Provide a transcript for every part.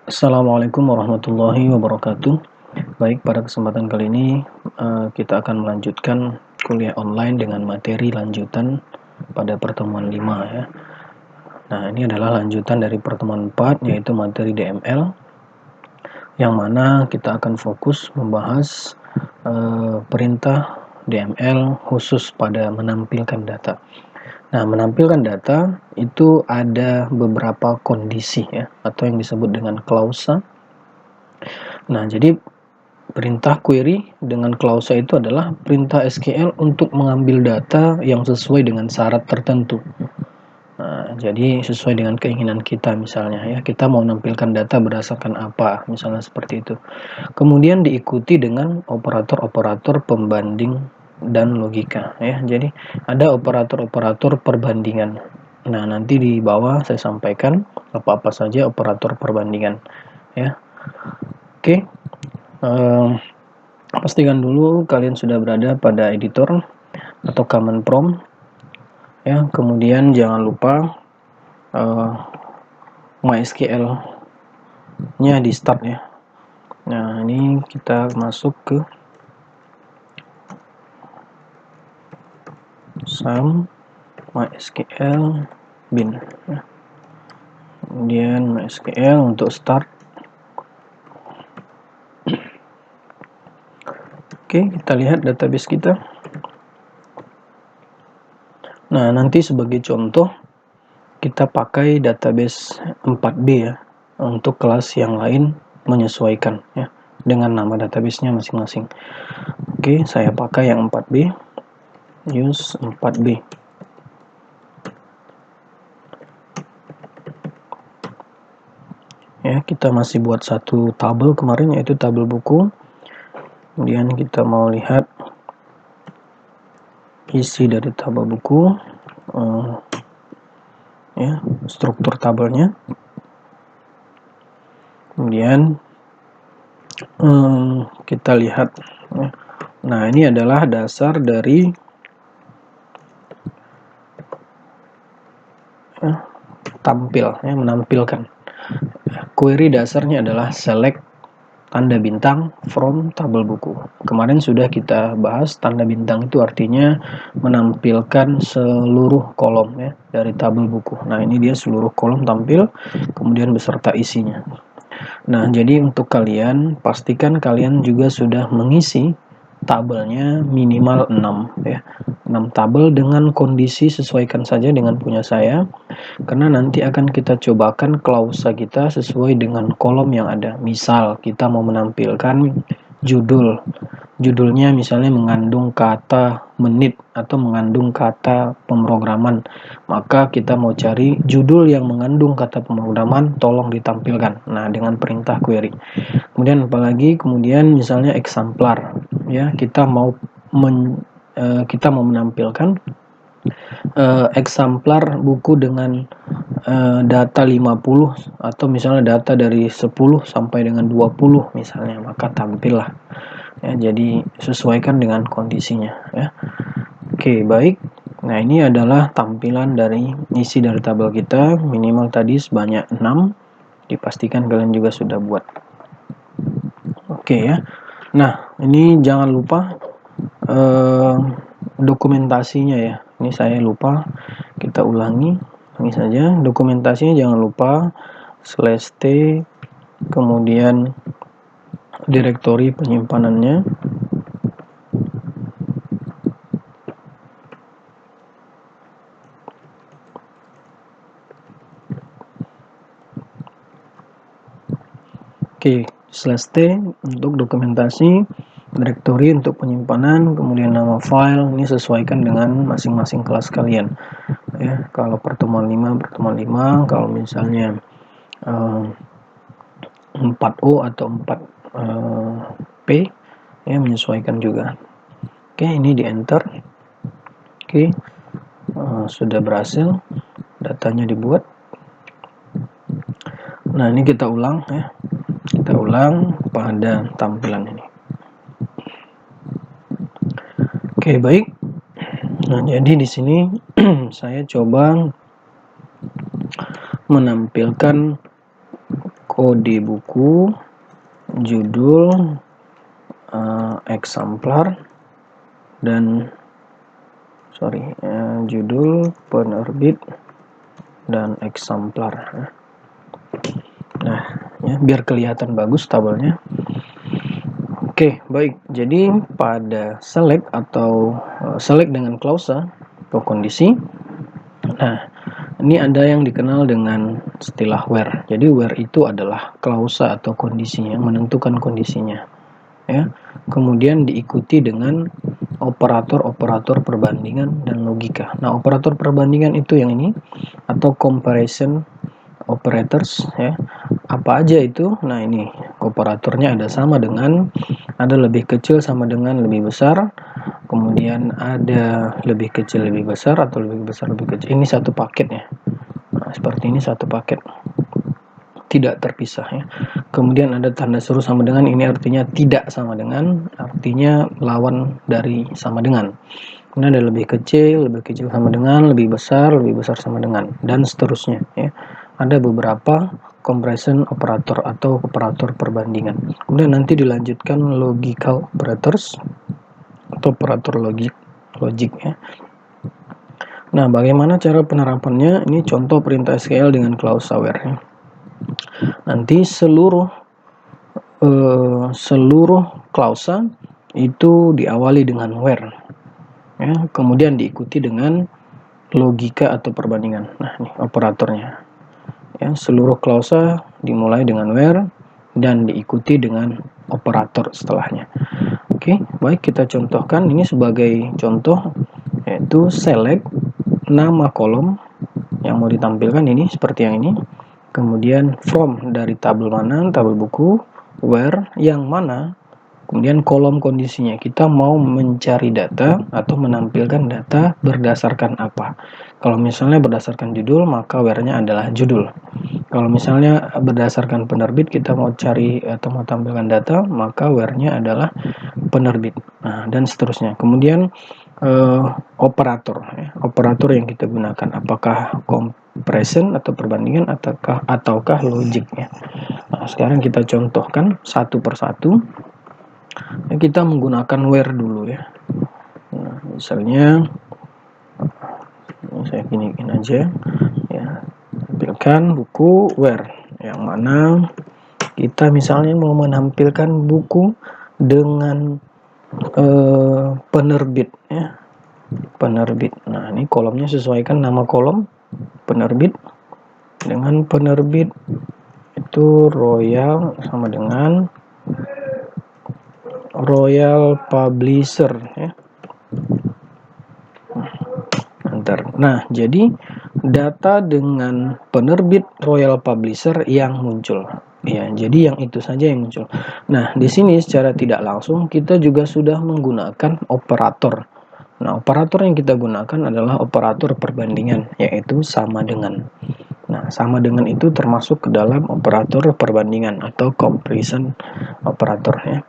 Assalamualaikum warahmatullahi wabarakatuh. Baik, pada kesempatan kali ini kita akan melanjutkan kuliah online dengan materi lanjutan pada pertemuan 5 ya. Nah, ini adalah lanjutan dari pertemuan 4 yaitu materi DML, yang mana kita akan fokus membahas perintah DML khusus pada menampilkan data. Nah, menampilkan data itu ada beberapa kondisi ya, atau yang disebut dengan klausa. Nah, jadi perintah query dengan klausa itu adalah perintah SQL untuk mengambil data yang sesuai dengan syarat tertentu. Nah, jadi sesuai dengan keinginan kita misalnya ya, kita mau menampilkan data berdasarkan apa, misalnya seperti itu. Kemudian diikuti dengan operator-operator pembanding dan logika ya. Jadi ada operator-operator perbandingan. Nah, nanti di bawah saya sampaikan apa-apa saja operator perbandingan ya. Oke. Pastikan dulu kalian sudah berada pada editor atau command prompt ya. Kemudian jangan lupa MySQL nya di start ya. Nah, ini kita masuk ke sum MySQL bin ya. Kemudian MySQL untuk start. Oke, kita lihat database kita. Nah, nanti sebagai contoh kita pakai database 4B ya, untuk kelas yang lain menyesuaikan ya dengan nama database-nya masing-masing. Oke, saya pakai yang 4B, use 4B. Ya, kita masih buat satu tabel kemarin, yaitu tabel buku. Kemudian kita mau lihat isi dari tabel buku, ya, struktur tabelnya. Kemudian kita lihat ya. Nah, ini adalah dasar dari tampil ya, menampilkan. Query dasarnya adalah select tanda bintang from tabel buku. Kemarin sudah kita bahas, tanda bintang itu artinya menampilkan seluruh kolom ya dari tabel buku. Nah, ini dia seluruh kolom tampil, kemudian beserta isinya. Nah, jadi untuk kalian pastikan kalian juga sudah mengisi tabelnya minimal 6 ya. 6 tabel dengan kondisi sesuaikan saja dengan punya saya, karena nanti akan kita cobakan klausa kita sesuai dengan kolom yang ada. Misal kita mau menampilkan judulnya misalnya mengandung kata menit atau mengandung kata pemrograman, maka kita mau cari judul yang mengandung kata pemrograman, tolong ditampilkan. Nah, dengan perintah query. Kemudian apalagi, kemudian misalnya exemplar ya, kita mau menampilkan eksemplar buku dengan data 50 atau misalnya data dari 10 sampai dengan 20 misalnya, maka tampillah ya. Jadi sesuaikan dengan kondisinya ya. Oke, baik. Nah, ini adalah tampilan dari isi dari tabel kita, minimal tadi sebanyak 6. Dipastikan kalian juga sudah buat. Oke ya. Nah, ini jangan lupa dokumentasinya ya. Ini saya lupa, kita ulangi. Ini saja dokumentasinya, jangan lupa /t, kemudian direktori penyimpanannya, oke, /t untuk dokumentasi, direktori untuk penyimpanan, kemudian nama file. Ini sesuaikan dengan masing-masing kelas kalian ya. Kalau pertemuan 5, kalau misalnya 4O atau 4P ya, menyesuaikan juga. Oke, ini di enter. Oke, sudah berhasil, datanya dibuat. Nah, ini kita ulang ya, kita ulang pada tampilan ini. Oke, baik. Nah, jadi di sini saya coba menampilkan kode buku, judul, eksemplar, dan judul, penerbit, dan eksemplar. Nah, ya, biar kelihatan bagus tabelnya. Oke, baik. Jadi pada select atau select dengan klausa atau kondisi. Nah, ini ada yang dikenal dengan istilah where. Jadi where itu adalah klausa atau kondisi yang menentukan kondisinya. Ya. Kemudian diikuti dengan operator-operator perbandingan dan logika. Nah, operator perbandingan itu yang ini atau comparison operators, ya. Apa aja itu? Nah, ini operatornya ada sama dengan, ada lebih kecil sama dengan lebih besar, kemudian ada lebih kecil lebih besar atau lebih besar lebih kecil. Ini satu paket ya. Nah, seperti ini satu paket, tidak terpisah ya. Kemudian ada tanda seru sama dengan, ini artinya tidak sama dengan, artinya lawan dari sama dengan. Kemudian ada lebih kecil sama dengan, lebih besar sama dengan, dan seterusnya ya. Ada beberapa comparison operator atau operator perbandingan. Kemudian nanti dilanjutkan logical operators atau operator logik ya. Nah, bagaimana cara penerapannya? Ini contoh perintah SQL dengan klausa where ya. Nanti seluruh klausa itu diawali dengan where ya, kemudian diikuti dengan logika atau perbandingan. Nah, ini operatornya ya. Seluruh klausa dimulai dengan where dan diikuti dengan operator setelahnya. Oke, baik, kita contohkan ini sebagai contoh, yaitu select nama kolom yang mau ditampilkan ini seperti yang ini. Kemudian from dari tabel mana, tabel buku, where yang mana, kemudian kolom kondisinya, kita mau mencari data atau menampilkan data berdasarkan apa. Kalau misalnya berdasarkan judul, maka where-nya adalah judul. Kalau misalnya berdasarkan penerbit, kita mau cari atau mau tampilkan data, maka where-nya adalah penerbit. Nah, dan seterusnya. Kemudian operator ya. Operator yang kita gunakan, apakah comparison atau perbandingan ataukah logic ya. Nah, sekarang kita contohkan satu persatu. Kita menggunakan where dulu ya. Nah, misalnya saya giniin aja ya, tampilkan buku where yang mana kita misalnya mau menampilkan buku dengan penerbit ya, penerbit. Nah, ini kolomnya sesuaikan nama kolom penerbit dengan penerbit itu Royal sama dengan Royal Publisher ya. Nah, jadi data dengan penerbit Royal Publisher yang muncul. Ya, jadi yang itu saja yang muncul. Nah, di sini secara tidak langsung kita juga sudah menggunakan operator. Nah, operator yang kita gunakan adalah operator perbandingan, yaitu sama dengan. Nah, sama dengan itu termasuk ke dalam operator perbandingan atau comparison operator ya.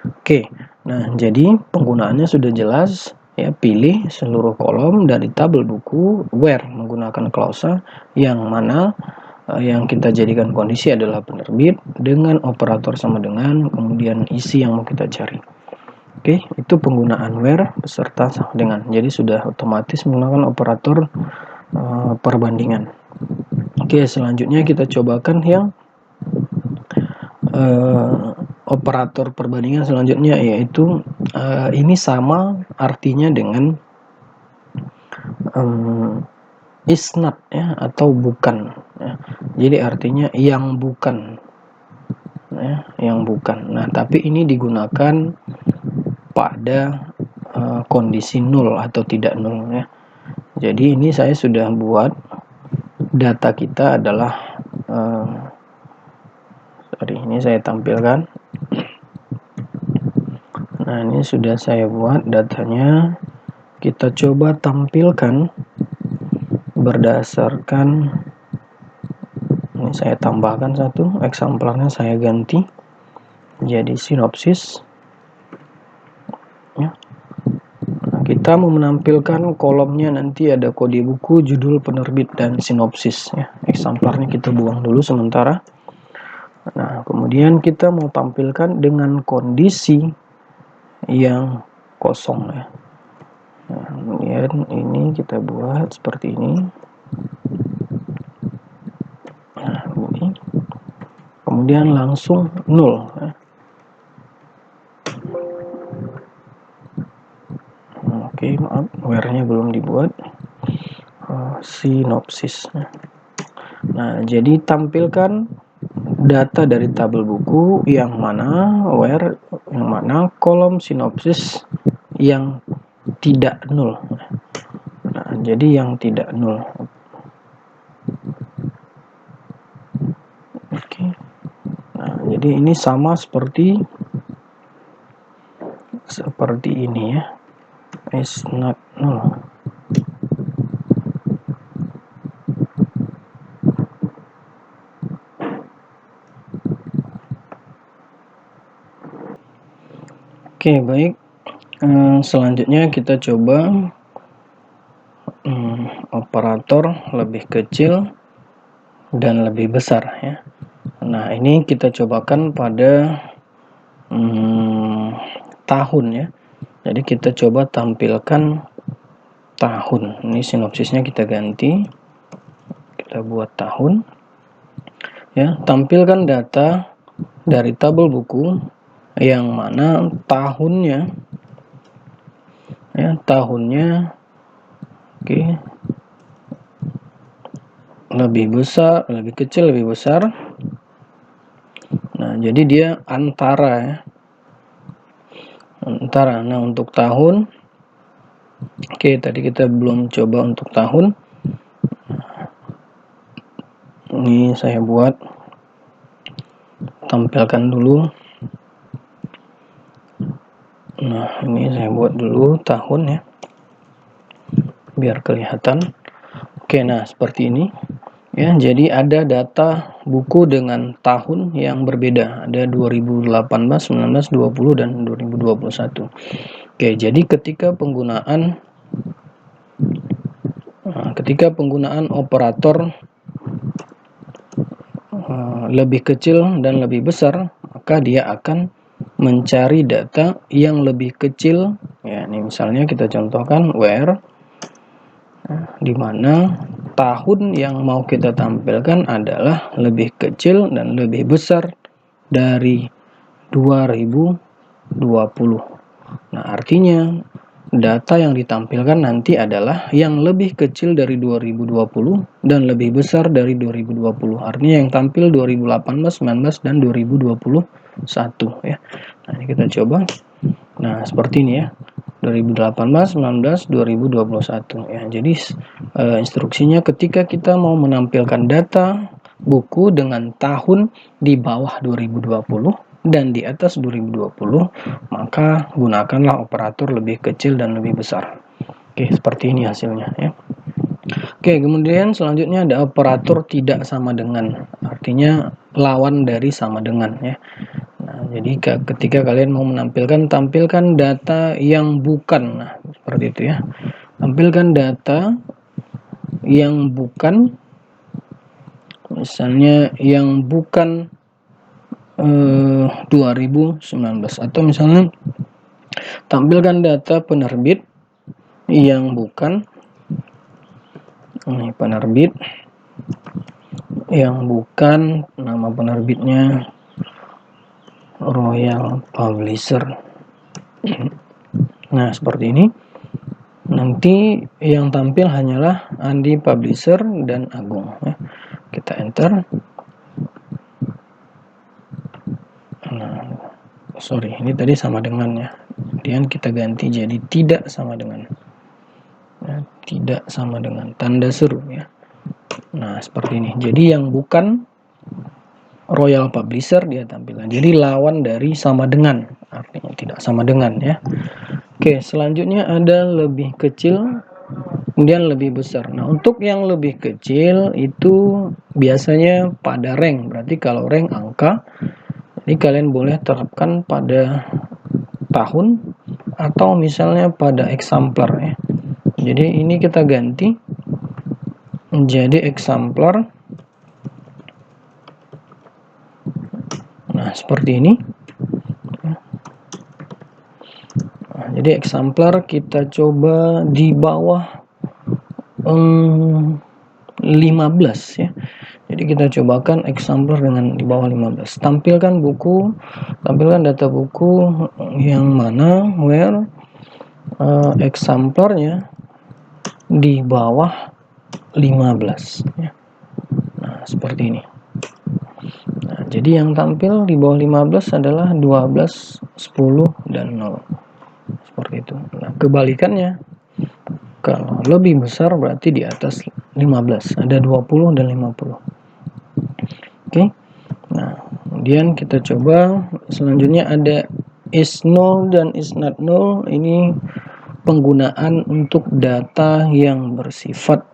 Oke, nah jadi penggunaannya sudah jelas ya. Pilih seluruh kolom dari tabel buku where menggunakan klausa yang mana yang kita jadikan kondisi adalah penerbit dengan operator sama dengan, kemudian isi yang mau kita cari. Oke, itu penggunaan where beserta sama dengan. Jadi sudah otomatis menggunakan operator perbandingan. Oke, selanjutnya kita cobakan yang operator perbandingan selanjutnya, yaitu ini sama artinya dengan is not ya, atau bukan ya. Jadi artinya yang bukan ya, yang bukan. Nah, tapi ini digunakan pada kondisi nol atau tidak nol ya. Jadi ini saya sudah buat data kita adalah ini saya tampilkan. Nah, ini sudah saya buat datanya. Kita coba tampilkan berdasarkan, ini saya tambahkan satu, eksemplarnya saya ganti jadi sinopsis ya. Nah, kita mau menampilkan kolomnya nanti ada kode buku, judul, penerbit, dan sinopsis ya. Eksemplarnya kita buang dulu sementara. Nah, kemudian kita mau tampilkan dengan kondisi yang kosong ya. Nah, kemudian ini kita buat seperti ini. Nah, ini. Kemudian langsung 0 ya. Oke, maaf, where-nya belum dibuat. Sinopsis. Nah, jadi tampilkan data dari tabel buku yang mana where, yang mana kolom sinopsis yang tidak nol. Nah, jadi yang tidak nol. Oke. Nah, jadi ini sama seperti ini ya. Is not null. Oke, baik. Selanjutnya kita coba operator lebih kecil dan lebih besar ya. Nah, ini kita cobakan pada tahun ya. Jadi kita coba tampilkan tahun. Ini sinopsisnya kita ganti. Kita buat tahun. Ya, tampilkan data dari tabel buku yang mana tahunnya ya, tahunnya oke, lebih besar, lebih kecil, lebih besar. Nah, jadi dia antara ya. Antara. Nah, untuk tahun, oke, tadi kita belum coba untuk tahun. Ini saya buat, tampilkan dulu. Nah, ini saya buat dulu tahun ya, biar kelihatan. Oke, nah seperti ini ya. Jadi ada data buku dengan tahun yang berbeda, ada 2018, 19, 20 dan 2021. Oke, jadi ketika penggunaan operator lebih kecil dan lebih besar, maka dia akan mencari data yang lebih kecil ya. Ini misalnya kita contohkan where, di mana tahun yang mau kita tampilkan adalah lebih kecil dan lebih besar dari 2020. Nah, artinya data yang ditampilkan nanti adalah yang lebih kecil dari 2020 dan lebih besar dari 2020. Artinya yang tampil 2018, 19 dan 2021 ya. Nah, ini kita coba. Nah, seperti ini ya. 2018, 19, 2021 ya. Jadi instruksinya ketika kita mau menampilkan data buku dengan tahun di bawah 2020 dan di atas 2020, maka gunakanlah operator lebih kecil dan lebih besar. Oke, seperti ini hasilnya ya. Oke, kemudian selanjutnya ada operator tidak sama dengan, artinya lawan dari sama dengan ya. Nah, jadi ketika kalian mau tampilkan data yang bukan, nah seperti itu ya. Tampilkan data yang bukan, misalnya yang bukan 2019, atau misalnya tampilkan data penerbit yang bukan, ini penerbit yang bukan, nama penerbitnya Royal Publisher. Nah, seperti ini. Nanti yang tampil hanyalah Andi Publisher dan Agung ya. Kita enter. Nah, sorry, ini tadi sama dengan ya. Kemudian kita ganti jadi tidak sama dengan ya, tidak sama dengan, tanda seru ya. Nah, seperti ini. Jadi yang bukan Royal Publisher dia tampilkan. Jadi lawan dari sama dengan, artinya tidak sama dengan ya. Oke, selanjutnya ada lebih kecil kemudian lebih besar. Nah, untuk yang lebih kecil itu biasanya pada rank. Berarti kalau rank angka, jadi kalian boleh terapkan pada tahun atau misalnya pada eksemplar ya. Jadi ini kita ganti menjadi eksemplar. seperti ini. Nah, jadi exemplar kita coba di bawah 15 ya. Jadi kita cobakan exemplar dengan di bawah 15. Tampilkan data buku yang mana where exemplarnya di bawah 15 ya. Nah, seperti ini. Nah, jadi yang tampil di bawah 15 adalah 12, 10 dan 0. Seperti itu. Nah, kebalikannya, kalau lebih besar berarti di atas 15, ada 20 dan 50. Oke. Nah, kemudian kita coba selanjutnya ada is null dan is not null. Ini penggunaan untuk data yang bersifat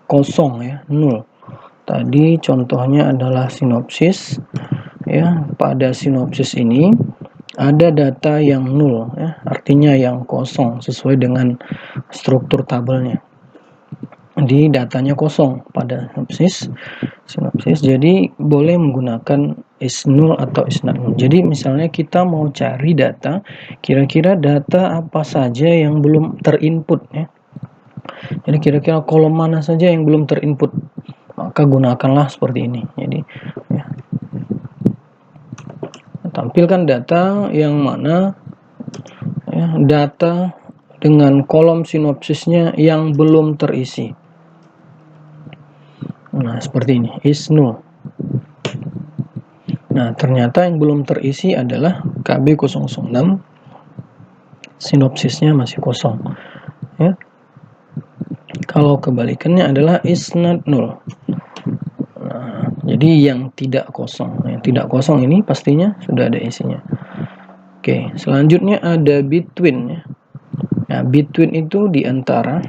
kosong ya, null. Tadi contohnya adalah sinopsis ya. Pada sinopsis ini ada data yang null ya, artinya yang kosong sesuai dengan struktur tabelnya. Di datanya kosong pada sinopsis, jadi boleh menggunakan is null atau is not null. Jadi misalnya kita mau cari data, kira-kira data apa saja yang belum terinput ya. Jadi kira-kira kolom mana saja yang belum terinput, maka gunakanlah seperti ini. Jadi ya, tampilkan data yang mana ya, data dengan kolom sinopsisnya yang belum terisi. Nah, seperti ini, is null. Nah, ternyata yang belum terisi adalah KB006, sinopsisnya masih kosong. Ya. Kalau kebalikannya adalah is not null. Nah, jadi yang tidak kosong. Yang tidak kosong ini pastinya sudah ada isinya. Oke, selanjutnya ada between. Ya. Nah, between itu di antara,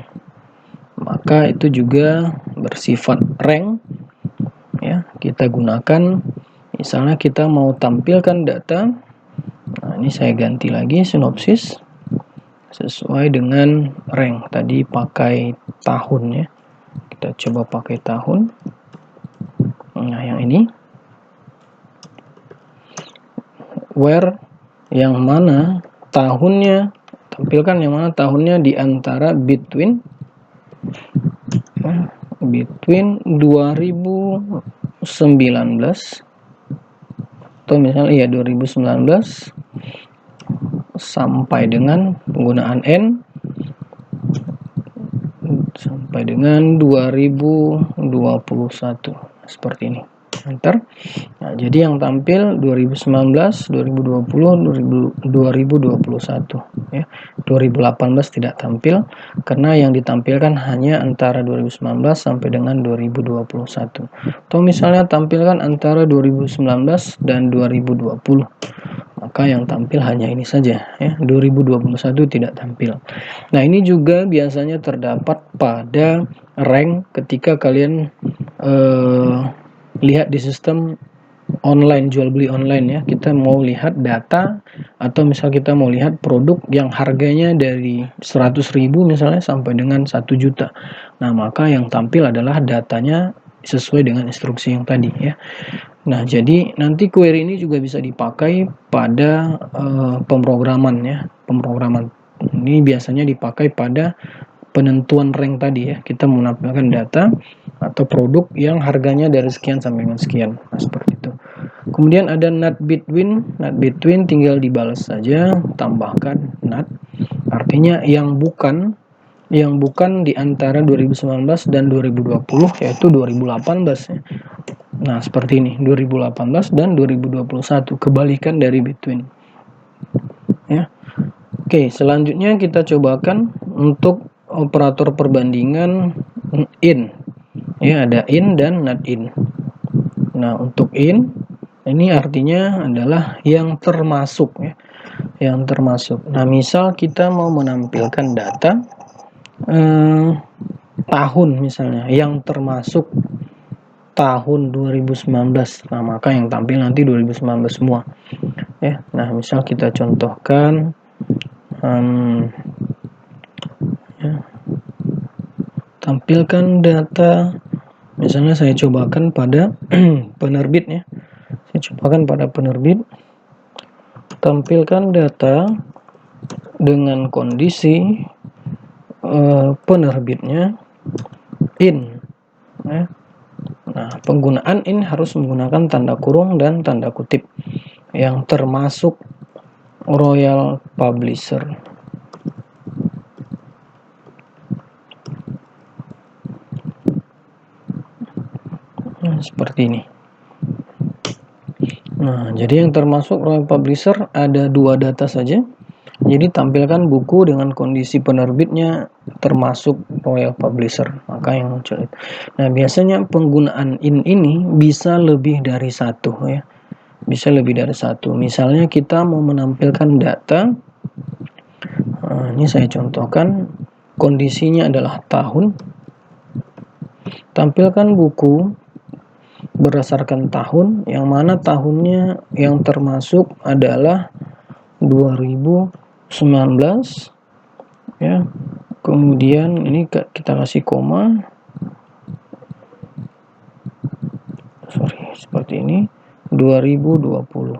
maka itu juga bersifat rank. Ya, kita gunakan misalnya kita mau tampilkan data. Nah, ini saya ganti lagi sinopsis sesuai dengan rank. Tadi pakai tahun ya. Kita coba pakai tahun. Nah, yang ini where yang mana tahunnya, tampilkan yang mana tahunnya di antara between 2019 atau misalnya ya 2019 sampai dengan penggunaan N sampai dengan 2021 seperti ini. Enter. Nah, jadi yang tampil 2019, 2020, 2021 ya. 2018 tidak tampil karena yang ditampilkan hanya antara 2019 sampai dengan 2021. Atau misalnya tampilkan antara 2019 dan 2020. Maka yang tampil hanya ini saja ya. 2021 tidak tampil. Nah, ini juga biasanya terdapat pada rank ketika kalian lihat di sistem online, jual beli online ya. Kita mau lihat data atau misal kita mau lihat produk yang harganya dari 100.000 misalnya sampai dengan 1 juta. Nah, maka yang tampil adalah datanya sesuai dengan instruksi yang tadi ya. Nah, jadi nanti query ini juga bisa dipakai pada pemrograman ya. Pemrograman ini biasanya dipakai pada penentuan rank tadi ya. Kita menampilkan data atau produk yang harganya dari sekian sampai dengan sekian. Nah, seperti itu. Kemudian ada not between. Not between tinggal dibalas saja, tambahkan not. Artinya yang bukan di antara 2019 dan 2020 yaitu 2018 ya. Nah, seperti ini, 2018 dan 2021, kebalikan dari between. Ya. Oke, selanjutnya kita cobakan untuk operator perbandingan in. Ya, ada in dan not in. Nah, untuk in ini artinya adalah yang termasuk ya. Yang termasuk. Nah, misal kita mau menampilkan data tahun misalnya yang termasuk tahun 2019. Nah, maka yang tampil nanti 2019 semua. Ya. Nah, misal kita contohkan ya, tampilkan data, misalnya saya cobakan pada penerbit ya. Saya cobakan pada penerbit, tampilkan data dengan kondisi penerbitnya in, ya. Nah, penggunaan in harus menggunakan tanda kurung dan tanda kutip yang termasuk Royal Publisher. Nah, seperti ini. Nah, jadi yang termasuk Royal Publisher ada 2 data saja. Jadi tampilkan buku dengan kondisi penerbitnya termasuk Royal Publisher, maka yang muncul itu. Nah, biasanya penggunaan in ini bisa lebih dari satu, ya. Bisa lebih dari satu. Misalnya kita mau menampilkan data, ini saya contohkan, kondisinya adalah tahun. Tampilkan buku berdasarkan tahun, yang mana tahunnya yang termasuk adalah 2019, ya. Kemudian ini kita kasih koma, seperti ini, 2020.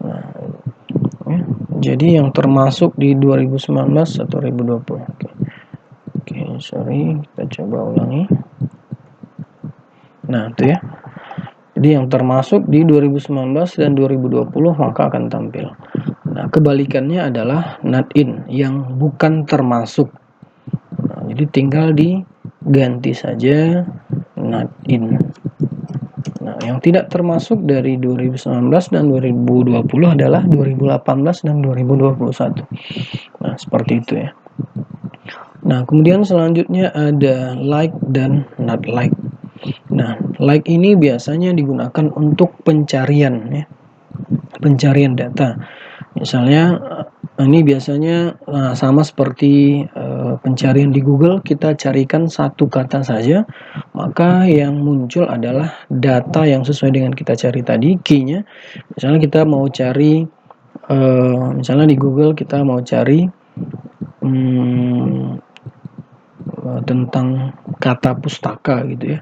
Nah, ya, jadi yang termasuk di 2019 atau 2020. Oke, sorry, kita coba ulangi. Nah, itu ya. Jadi yang termasuk di 2019 dan 2020 maka akan tampil. Nah, kebalikannya adalah not in, yang bukan termasuk. Nah, jadi tinggal diganti saja not in. Nah, yang tidak termasuk dari 2019 dan 2020 adalah 2018 dan 2021. Nah, seperti itu ya. Nah, kemudian selanjutnya ada like dan not like. Nah, like ini biasanya digunakan untuk pencarian, ya. Pencarian data. Misalnya ini biasanya sama seperti pencarian di Google, kita carikan satu kata saja, maka yang muncul adalah data yang sesuai dengan kita cari tadi, key-nya. Misalnya kita mau cari, misalnya di Google kita mau cari tentang kata pustaka gitu ya.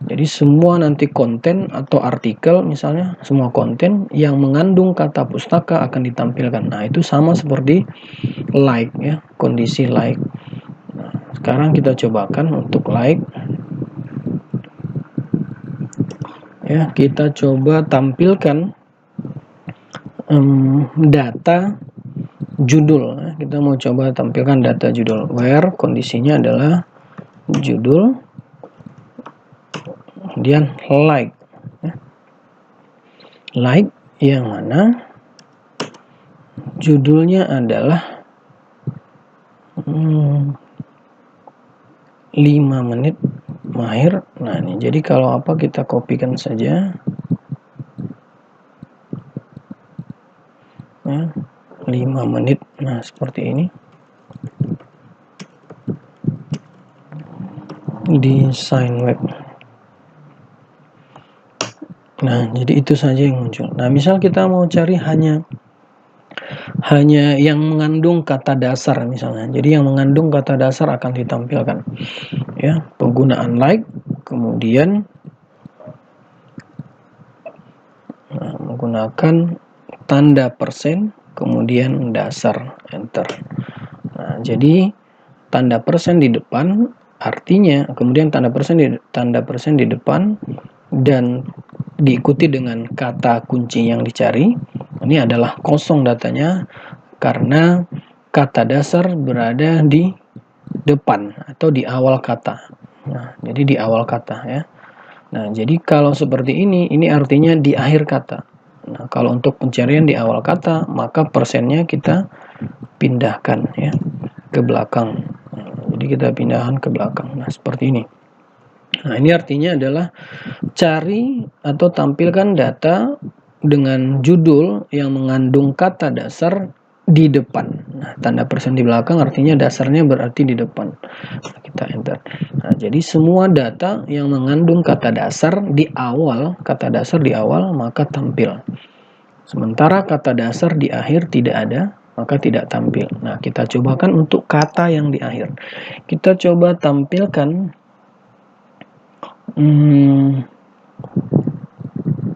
Jadi semua nanti konten atau artikel, misalnya semua konten yang mengandung kata pustaka akan ditampilkan. Nah, itu sama seperti like, ya, kondisi like. Nah, sekarang kita cobakan untuk like. Ya, kita coba tampilkan data judul. Kita mau coba tampilkan data judul, where kondisinya adalah judul, kemudian like, like yang mana judulnya adalah 5 menit mahir. Nah, ini jadi kalau apa, kita kopikan saja ya, 5 menit. Nah, seperti ini. Desain web. Nah, jadi itu saja yang muncul. Nah, misal kita mau cari hanya yang mengandung kata dasar misalnya. Jadi yang mengandung kata dasar akan ditampilkan. Ya, penggunaan like, kemudian menggunakan tanda persen, kemudian dasar, enter. Nah, jadi tanda persen di depan artinya, kemudian tanda persen di depan dan diikuti dengan kata kunci yang dicari. Ini adalah kosong datanya karena kata dasar berada di depan atau di awal kata. Nah, jadi di awal kata ya. Nah, jadi kalau seperti ini artinya di akhir kata. Nah, kalau untuk pencarian di awal kata, maka persennya kita pindahkan ya ke belakang. Nah, jadi kita pindahkan ke belakang. Nah, seperti ini. Nah, ini artinya adalah cari atau tampilkan data dengan judul yang mengandung kata dasar di depan. Nah, tanda persen di belakang artinya dasarnya berarti di depan. Nah, kita enter. Nah, jadi semua data yang mengandung kata dasar di awal, maka tampil. Sementara kata dasar di akhir tidak ada, maka tidak tampil. Nah, kita cobakan untuk kata yang di akhir. Kita coba tampilkan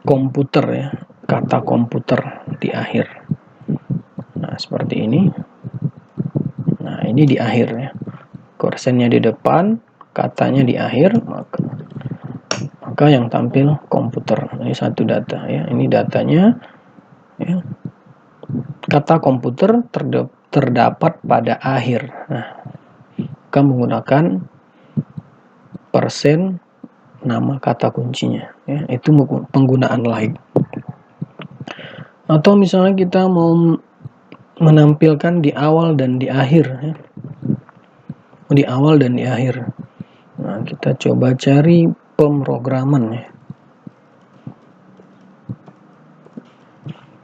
komputer ya, kata komputer di akhir. Nah, seperti ini. Nah, ini di akhir ya. Kursennya di depan, katanya di akhir, maka yang tampil komputer. Ini satu data ya. Ini datanya ya. Kata komputer terdapat pada akhir. Nah, maka menggunakan persen nama kata kuncinya ya. Itu penggunaan like. Atau misalnya kita mau menampilkan di awal dan di akhir ya. Di awal dan di akhir. Nah, kita coba cari pemrograman ya.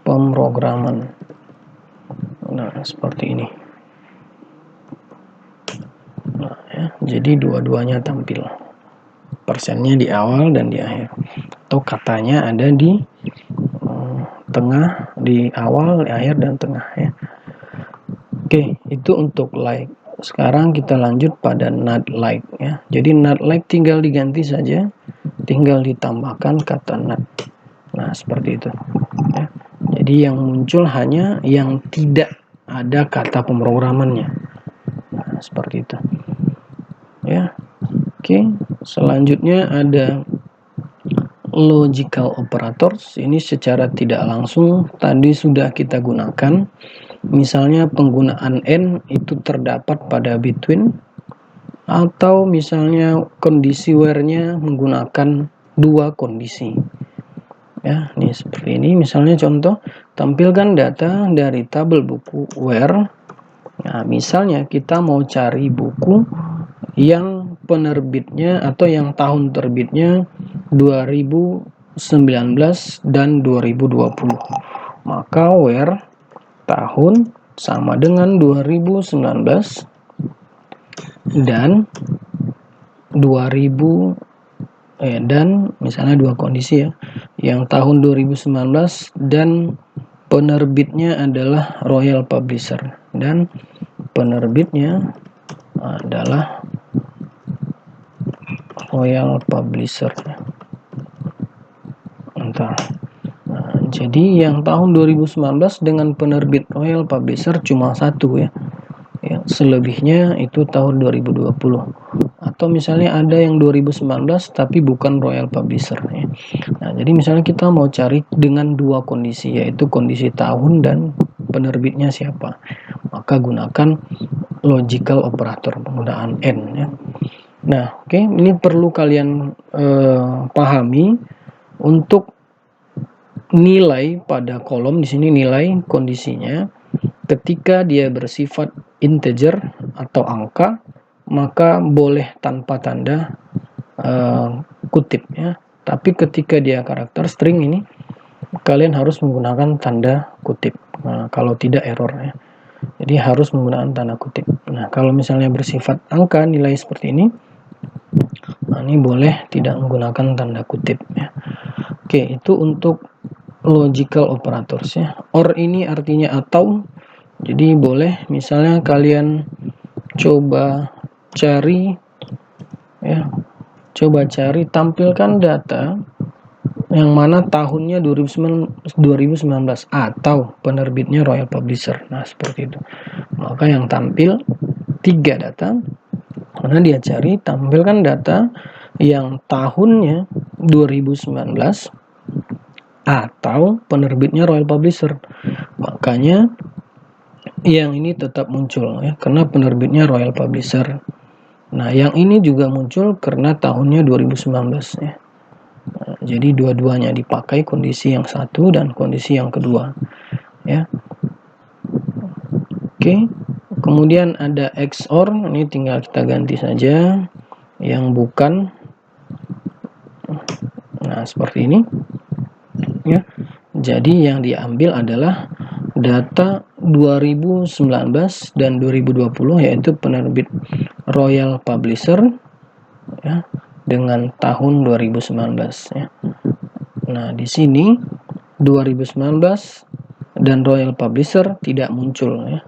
Pemrograman. Nah, seperti ini. Nah, ya, jadi dua-duanya tampil. Persennya di awal dan di akhir. Atau katanya ada di tengah, di awal, di akhir, dan tengah ya. Oke, itu untuk like. Sekarang kita lanjut pada not like ya. Jadi not like tinggal diganti saja, tinggal ditambahkan kata not. Nah, seperti itu ya. Jadi yang muncul hanya yang tidak ada kata pemrogramannya. Nah, seperti itu ya. Oke, selanjutnya ada logical operators. Ini secara tidak langsung tadi sudah kita gunakan. Misalnya penggunaan n itu terdapat pada between, atau misalnya kondisi where-nya menggunakan dua kondisi. Ya, ini seperti ini. Misalnya contoh, tampilkan data dari tabel buku where. Nah, misalnya kita mau cari buku yang penerbitnya atau yang tahun terbitnya 2019 dan 2020. Maka where tahun sama dengan 2019 dan 2000 dan misalnya dua kondisi ya. Yang tahun 2019 dan penerbitnya adalah Royal Publisher dan penerbitnya adalah Royal Publisher. Nah, jadi yang tahun 2019 dengan penerbit Royal Publisher cuma satu ya. Selebihnya itu tahun 2020. Atau misalnya ada yang 2019 tapi bukan Royal Publisher ya. Nah, jadi misalnya kita mau cari dengan dua kondisi, yaitu kondisi tahun dan penerbitnya siapa. Maka gunakan logical operator, penggunaan n ya. Nah, oke, ini perlu kalian pahami untuk nilai pada kolom di sini, nilai kondisinya ketika dia bersifat integer atau angka, maka boleh tanpa tanda kutip ya. Tapi ketika dia karakter string ini, kalian harus menggunakan tanda kutip. Nah, kalau tidak error ya. Jadi harus menggunakan tanda kutip. Nah, kalau misalnya bersifat angka nilai seperti ini, nah ini boleh tidak menggunakan tanda kutip ya. Oke, itu untuk logical operators ya. Or ini artinya atau. Jadi boleh misalnya kalian coba cari ya. Coba cari tampilkan data yang mana tahunnya 2019 atau penerbitnya Royal Publisher. Nah, seperti itu. Maka yang tampil 3 data. Karena dia cari tampilkan data yang tahunnya 2019 atau penerbitnya Royal Publisher. Makanya yang ini tetap muncul ya, karena penerbitnya Royal Publisher. Nah, yang ini juga muncul karena tahunnya 2019 ya. Nah, jadi dua-duanya dipakai, kondisi yang satu dan kondisi yang kedua ya. Oke. Kemudian ada XOR, ini tinggal kita ganti saja yang bukan. Nah, seperti ini ya. Jadi yang diambil adalah data 2019 dan 2020, yaitu penerbit Royal Publisher ya, dengan tahun 2019 ya. Nah, di sini 2019 dan Royal Publisher tidak muncul ya.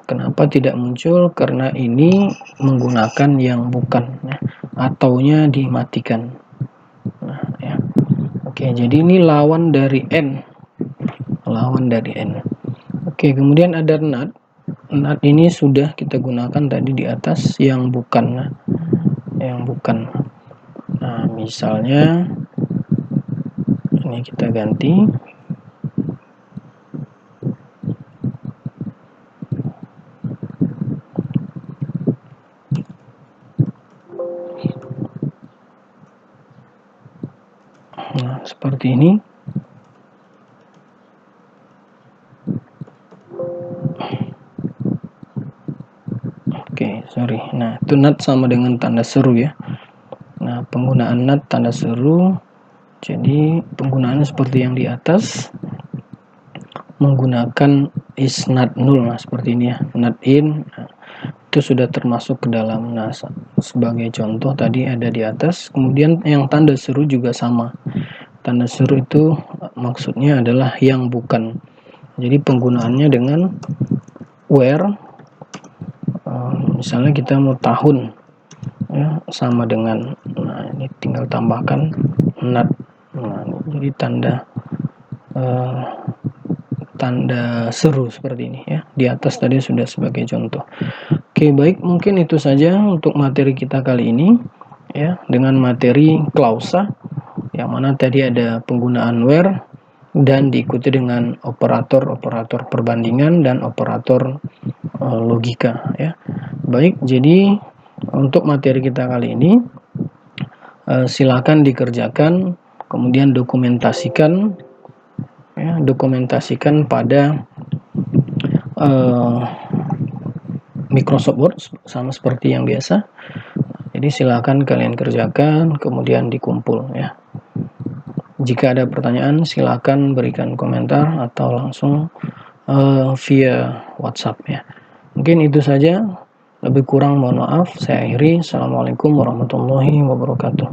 Kenapa tidak muncul? Karena ini menggunakan yang bukan ya, ataunya dimatikan. Nah, ya. Oke, jadi ini lawan dari N. Lawan dari N. Oke, kemudian ada NAT. NAT ini sudah kita gunakan tadi di atas, yang bukan. Yang bukan. Nah, misalnya ini kita ganti. Nah, seperti ini. Oke, sorry. Nah, itu NAT sama dengan tanda seru ya. Nah, penggunaan NAT tanda seru. Jadi, penggunaannya seperti yang di atas. Menggunakan is not null. Nah, seperti ini ya. Not in. Nah, itu sudah termasuk ke dalam. Nah, sebagai contoh tadi ada di atas. Kemudian yang tanda seru juga sama. Tanda seru itu maksudnya adalah yang bukan. Jadi penggunaannya dengan where, misalnya kita mau tahun ya, sama dengan, nah ini tinggal tambahkan not. Nah, jadi tanda seru seperti ini ya. Di atas tadi sudah sebagai contoh. Oke, baik, mungkin itu saja untuk materi kita kali ini ya, dengan materi klausa yang mana tadi ada penggunaan where dan diikuti dengan operator perbandingan dan operator logika ya. Baik, jadi untuk materi kita kali ini silakan dikerjakan, kemudian dokumentasikan ya, dokumentasikan pada Microsoft Word sama seperti yang biasa. Jadi silakan kalian kerjakan, kemudian dikumpul ya. Jika ada pertanyaan, silakan berikan komentar atau langsung via WhatsApp ya. Mungkin itu saja. Lebih kurang mohon maaf. Saya akhiri. Assalamualaikum warahmatullahi wabarakatuh.